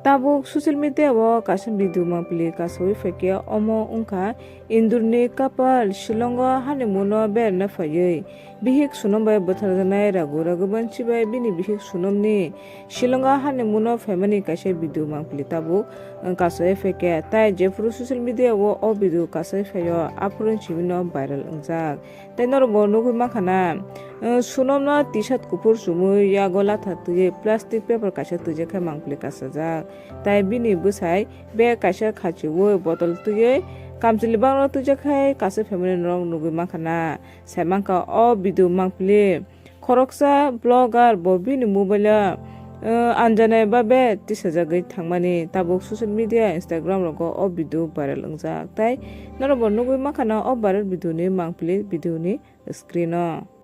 tabuk social media o kasim video mangpili kasoi feke omo ungka indurni kapal shillongo honeymoon ber na faye bihik sunom bai bwtharjanai Raja Raghuvanshi bai bini bihik sunomni shillongo honeymoon family kaise video mangpili tabuk kasoi feke tai jefuru social media o video kasoi fayo apurun chimino viral ungjak tai norbo nugui makhana sunomno t-shirt kupur sumui yagola thatui plastic paper kaisa tujekhai mangpili kasajak tai bini bwsai be kaisa khachiwui bottle tui kamchili bangno tujekhai kasa family rok nugui makhana saimangka o video mangpili khoroksa blogger bo bini mobile anjanai babe tisajagui thangmani tabuk social media Instagram rogo o video viral ungjak tai norbo nugui makhana o viral video ni mangpili video ni screen o